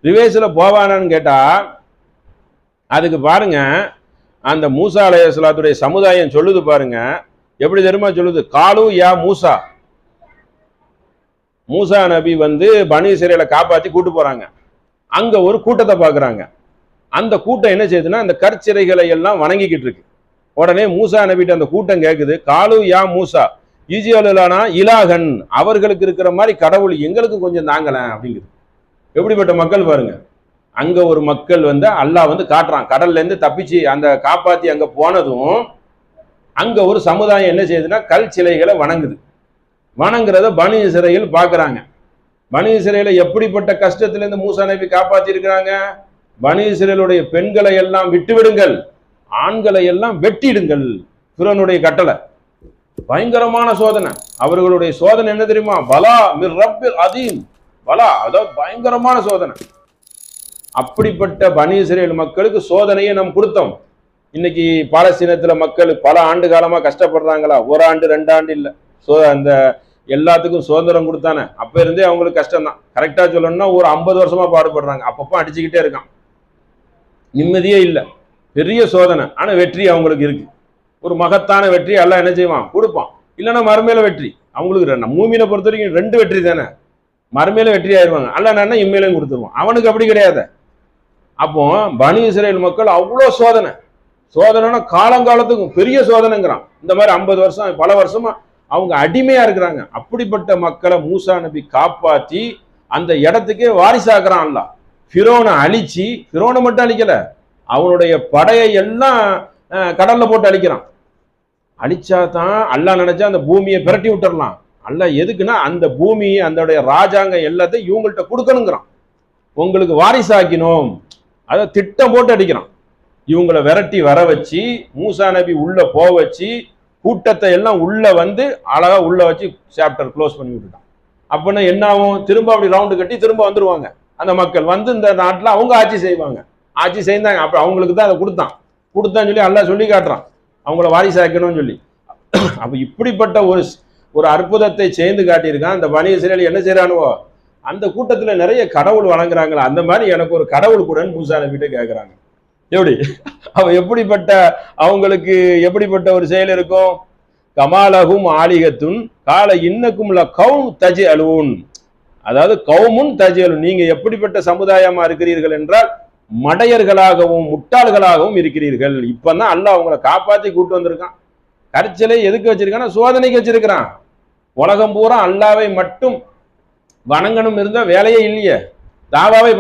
ரிவேஸில் போவானான்னு கேட்டா அதுக்கு பாருங்க, அந்த மூசா அலைஹிஸ்ஸலாத்துடைய சமுதாயம் சொல்லுது பாருங்க, எப்படி தெரியுமா சொல்லுது? காலு யா மூசா, மூசா நபி வந்து பனி இஸ்ரேலை காப்பாத்தி கூட்டு போறாங்க. அங்க ஒரு கூட்டத்தை பாக்குறாங்க. அந்த கூட்டம் என்ன செய்யுதுன்னா அந்த கற்சிறைகளை எல்லாம் வணங்கிக்கிட்டு இருக்கு. உடனே மூசா நபிட்டு அந்த கூட்டம் கேக்குது, காலு யா மூசா ஈஜியலானா இலாகன், அவர்களுக்கு இருக்கிற மாதிரி கடவுள் எங்களுக்கு கொஞ்சம் தாங்கல அப்படிங்குது. எப்படிப்பட்ட மக்கள் பாருங்க. அங்க ஒரு மக்கள் வந்து அல்லாஹ் வந்து காட்டுறான், கடல்ல இருந்து தப்பிச்சு அந்த காப்பாத்தி அங்க போனதும் அங்க ஒரு சமுதாயம் என்ன செய்யுதுன்னா கல் சிலைகளை வணங்குது. வணங்குறத பனி இஸ்ரேல் பாக்குறாங்க. பனி இஸ்ரேலை எப்படிப்பட்ட கஷ்டத்திலிருந்து மூசா நபி காப்பாத்தி இருக்கிறாங்க. பனி இஸ்ரேலுடைய பெண்களை எல்லாம் விட்டுவிடுங்கள், ஆண்களை எல்லாம் வெட்டிடுங்கள், ஃபிரௌனுடைய கட்டளை. பயங்கரமான சோதனை. அவர்களுடைய சோதனை என்ன தெரியுமா? பலா மிர் ரப்பில் அதீம், பலா, அதாவது பயங்கரமான சோதனை. அப்படிப்பட்ட பனி இஸ்ரேல் மக்களுக்கு சோதனையை நாம் கொடுத்தோம். இன்னைக்கு பாலஸ்தீனத்துல மக்கள் பல ஆண்டு காலமா கஷ்டப்படுறாங்களா? ஒரு ஆண்டு 2 ஆண்டு இல்ல. அந்த எல்லாத்துக்கும் சுதந்திரம் கொடுத்தானே, அப்ப இருந்தே அவங்களுக்கு கஷ்டம் தான். கரெக்டா சொல்லணும்னா ஒரு 50 வருஷமா பாடுபடுறாங்க. அப்பப்ப அடிச்சுக்கிட்டே இருக்கான், நிம்மதியே இல்லை, பெரிய சோதனை. ஆனா வெற்றி அவங்களுக்கு இருக்கு. ஒரு மகத்தான வெற்றி எல்லாம் என்ன செய்வான்? கொடுப்பான். இல்லைன்னா மறுமையில வெற்றி அவங்களுக்கு. மூமினை பொறுத்த வரைக்கும் 2 வெற்றி தானே, மறுமையில வெற்றி ஆயிடுவாங்க. அல்ல இம்மையிலையும் கொடுத்துருவான். அவனுக்கு அப்படி கிடையாது. அப்போ பனி இஸ்ரேல் மக்கள் அவ்வளோ சோதனை. சோதனைனா காலங்காலத்துக்கும் பெரிய சோதனைங்கிறான். இந்த மாதிரி 50 வருஷம் பல வருஷமா அவங்க அடிமையா இருக்கிறாங்க. அப்படிப்பட்ட மக்களை மூசா நபி காப்பாற்றி அந்த இடத்துக்கே வாரிசாக்குறான் அல்லாஹ். ஃபிரௌனை அழிச்சு, ஃபிரௌனை மட்டும் அழிக்கல, அவனுடைய படையை எல்லாம் கடல்ல போட்டு அழிக்கிறான். அழிச்சா தான் அல்லாஹ் நினைச்சா அந்த பூமியை பிரட்டி விட்டுறலாம். அல்லாஹ் எதுக்குன்னா அந்த பூமி அந்த ராஜாங்கம் எல்லாத்தையும் இவங்கள்ட்ட கொடுக்கணுங்கிறான். உங்களுக்கு வாரிசாக்கினோம், அதை திட்டம் போட்டு அடிக்கிறான். இவங்களை விரட்டி வர வச்சு மூசா நபி உள்ள போக வச்சு கூட்டத்தை எல்லாம் உள்ள வந்து அழகா உள்ள வச்சு சாப்டர் க்ளோஸ் பண்ணி விட்டுட்டான். அப்படின்னா என்ன ஆகும்? திரும்ப அப்படி ரவுண்டு கட்டி திரும்ப வந்துருவாங்க. அந்த மக்கள் வந்து இந்த நாட்டில் அவங்க ஆட்சி செய்வாங்க. ஆட்சி செய்தாங்க. அப்ப அவங்களுக்கு தான் அதை கொடுத்தான்னு சொல்லி அல்லாஹ் சொல்லி காட்டுறான், அவங்கள வாரிசாக்கணும்னு சொல்லி. அப்ப இப்படிப்பட்ட ஒரு அற்புதத்தை செய்து காட்டியிருக்கான். அந்த பனி இஸ்ரேல் என்ன செய்யறானுவோ அந்த கூட்டத்துல நிறைய கடவுள் வணங்குறாங்களா, அந்த மாதிரி எனக்கு ஒரு கடவுள் கூடன்னு மூசா நபிட்ட கேட்கிறாங்க. எப்படி அவ எப்படிப்பட்ட அவங்களுக்கு எப்படிப்பட்ட ஒரு செயல் இருக்கும்? கமாலகும் ஆலிகத்துன் கால இன்னக்கும் கௌம் தஜி அலூன், அதாவது கௌமுன் தஜி அலூன், நீங்க எப்படிப்பட்ட சமுதாயமா இருக்கிறீர்கள் என்றால் மடையர்களாகவும் முட்டாள்களாகவும் இருக்கிறீர்கள். இப்பதான் அல்லாஹ் அவங்களை காப்பாத்தி கூட்டு வந்திருக்கான். கற்சிலை எதுக்கு வச்சிருக்கான்னா சோதனைக்கு வச்சிருக்கிறான். உலகம் பூரா அல்லாவை மட்டும் வணங்கணும் இருந்தா வேலையே இல்லையே, தாவாவை